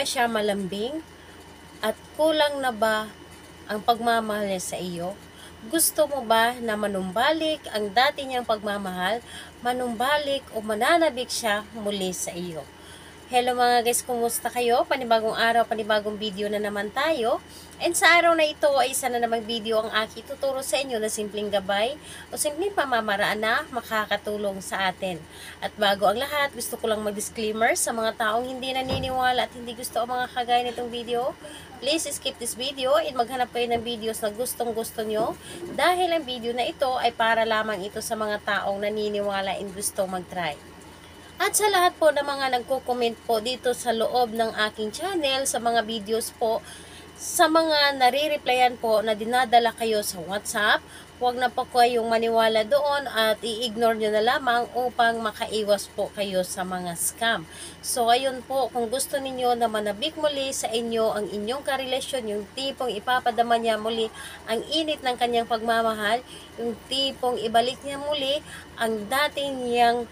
siya malambing? At kulang na ba ang pagmamahal niya sa iyo? Gusto mo ba na manumbalik ang dati niyang pagmamahal, manumbalik o mananabik siya muli sa iyo? Hello mga guys, kumusta kayo? Panibagong araw, panibagong video na naman tayo. And sa araw na ito ay isa na namang video ang aking tuturo sa inyo na simpleng gabay o simpleng pamamaraan na makakatulong sa atin. At bago ang lahat, gusto ko lang mag-disclaimer sa mga taong hindi naniniwala at hindi gusto ang mga kagaya nitong video. Please skip this video and maghanap kayo ng videos na gustong gusto nyo dahil ang video na ito ay para lamang ito sa mga taong naniniwala and gusto mag-try. At sa lahat po ng mga nagko-comment po dito sa loob ng aking channel, sa mga videos po, sa mga nare-replyan po na dinadala kayo sa WhatsApp, huwag na po kayong maniwala doon at i-ignore nyo na lamang upang makaiwas po kayo sa mga scam. So ayun po, kung gusto ninyo na manabik muli sa inyo ang inyong karelasyon, yung tipong ipapadama niya muli ang init ng kanyang pagmamahal, yung tipong ibalik niya muli ang dating niyang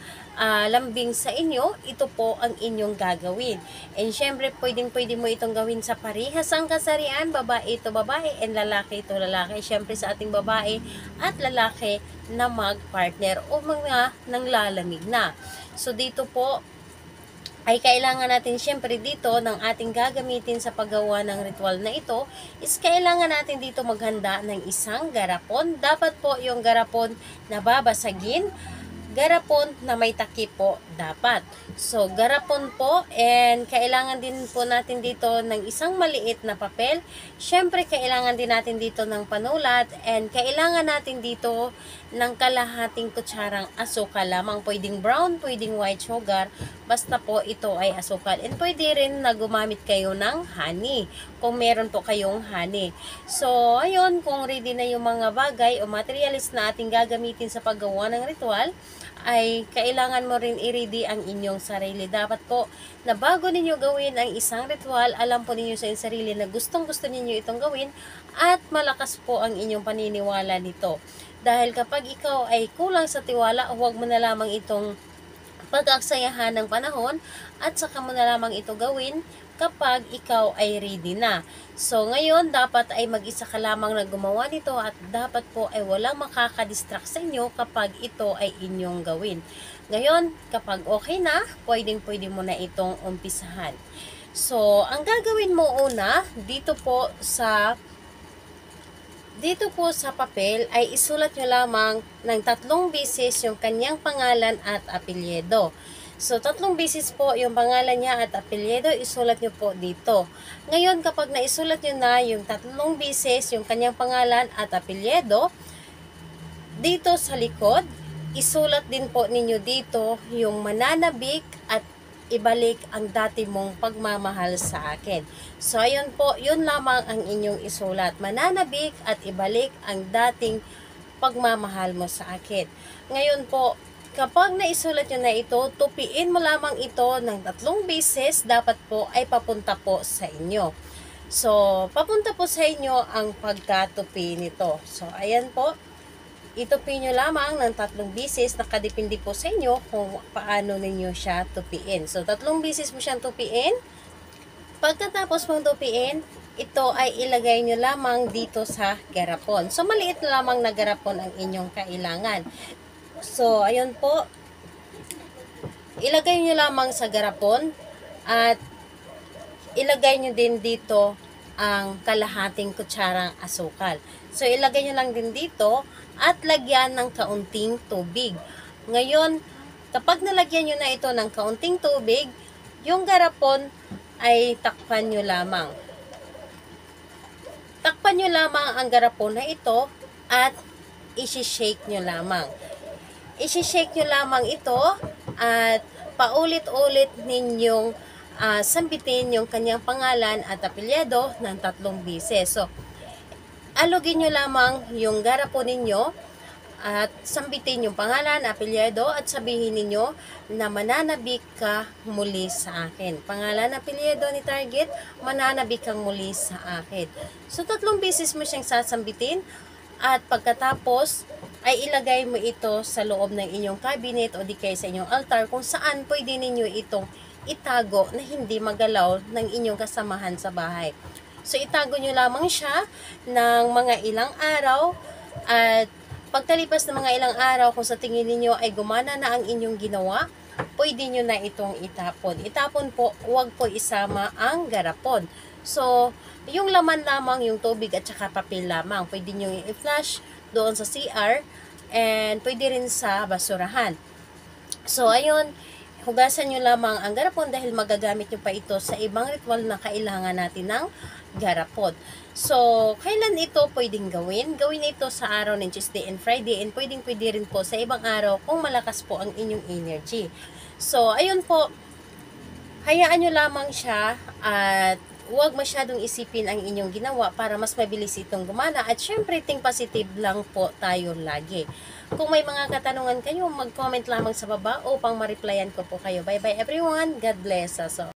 lambing sa inyo, ito po ang inyong gagawin. And syempre, pwedeng-pwede mo itong gawin sa parehas ang kasarian, babae ito babae, and lalaki ito lalaki. Syempre sa ating babae at lalaki na mag-partner o mga nanglalamig na. So dito po, ay kailangan natin syempre dito ng ating gagamitin sa paggawa ng ritual na ito is kailangan natin dito maghanda ng isang garapon. Dapat po yung garapon na babasagin, garapon na may takip po dapat. So, garapon po, and kailangan din po natin dito ng isang maliit na papel. Syempre, kailangan din natin dito ng panulat, and kailangan natin dito ng kalahating kutsarang asukal lamang. Pwedeng brown, pwedeng white sugar, basta po ito ay asukal. And pwede rin na gumamit kayo ng honey, kung meron po kayong honey. So, ayun, kung ready na yung mga bagay o materials na ating gagamitin sa paggawa ng ritual, ay kailangan mo rin i-ready ang inyong sarili. Dapat po na bago ninyo gawin ang isang ritual, alam po ninyo sa inyong sarili na gustong-gusto ninyo itong gawin at malakas po ang inyong paniniwala nito. Dahil kapag ikaw ay kulang sa tiwala, huwag mo na lamang itong pag-aksayahan ng panahon at saka mo na lamang ito gawin kapag ikaw ay ready na. So, ngayon, dapat ay mag-isa ka lamang na gumawa nito at dapat po ay walang makakadistract sa inyo kapag ito ay inyong gawin. Ngayon, kapag okay na, pwedeng-pwede mo na itong umpisahan. So, ang gagawin mo una, dito po sa papel ay isulat nyo lamang ng 3 beses yung kanyang pangalan at apelyido. So, 3 beses po yung pangalan niya at apelyido, isulat nyo po dito. Ngayon, kapag naisulat nyo na yung 3 beses yung kanyang pangalan at apelyido, dito sa likod, isulat din po ninyo dito yung mananabik at ibalik ang dati mong pagmamahal sa akin. So, ayun po, yun lamang ang inyong isulat. Mananabik at ibalik ang dating pagmamahal mo sa akin. Ngayon po, kapag naisulat nyo na ito, tupiin mo lamang ito ng 3 beses, dapat po ay papunta po sa inyo. So, papunta po sa inyo ang pagkatupi nito. So, ayan po. Itupi nyo lamang ng 3 beses, nakadepende po sa inyo kung paano ninyo siya tupiin. So, 3 beses mo siyang tupiin. Pagkatapos mong tupiin, ito ay ilagay nyo lamang dito sa garapon. So, maliit lamang na garapon ang inyong kailangan. So, ayun po. Ilagay nyo lamang sa garapon at ilagay nyo din dito ang kalahating kutsarang asukal. So, ilagay nyo lang din dito at lagyan ng kaunting tubig. Ngayon, kapag nalagyan nyo na ito ng kaunting tubig, yung garapon ay takpan nyo lamang. Takpan nyo lamang ang garapon na ito at isi-shake nyo lamang. Isi-shake nyo lamang ito at paulit-ulit ninyong sambitin yung kanyang pangalan at apelyido ng 3 beses. So, alugin nyo lamang yung garapon ninyo at sambitin yung pangalan, apelyido at sabihin ninyo na mananabik ka muli sa akin. Pangalan, apelyido ni target, mananabik kang muli sa akin. So, 3 beses mo siyang sasambitin at pagkatapos ay ilagay mo ito sa loob ng inyong cabinet o di kaya sa inyong altar kung saan pwede ninyo itong itago na hindi magalaw ng inyong kasamahan sa bahay. So, itago nyo lamang siya ng mga ilang araw at pagkalipas ng mga ilang araw, kung sa tingin niyo ay gumana na ang inyong ginawa, pwede nyo na itong itapon. Itapon po, huwag po isama ang garapon. So, yung laman lamang, yung tubig at saka papel lamang, pwede nyo i-flush doon sa CR and pwede rin sa basurahan. So, ayun, hugasan nyo lamang ang garapon dahil magagamit nyo pa ito sa ibang ritual na kailangan natin ng garapon. So, kailan ito pwedeng gawin? Gawin ito sa araw ng Tuesday and Friday and pwede rin po sa ibang araw kung malakas po ang inyong energy. So, ayun po, hayaan nyo lamang siya at huwag masyadong isipin ang inyong ginawa para mas mabilis itong gumana at syempre think positive lang po tayo lagi. Kung may mga katanungan kayo, mag-comment lamang sa baba upang ma-replyan ko po kayo. Bye bye everyone, God bless us all.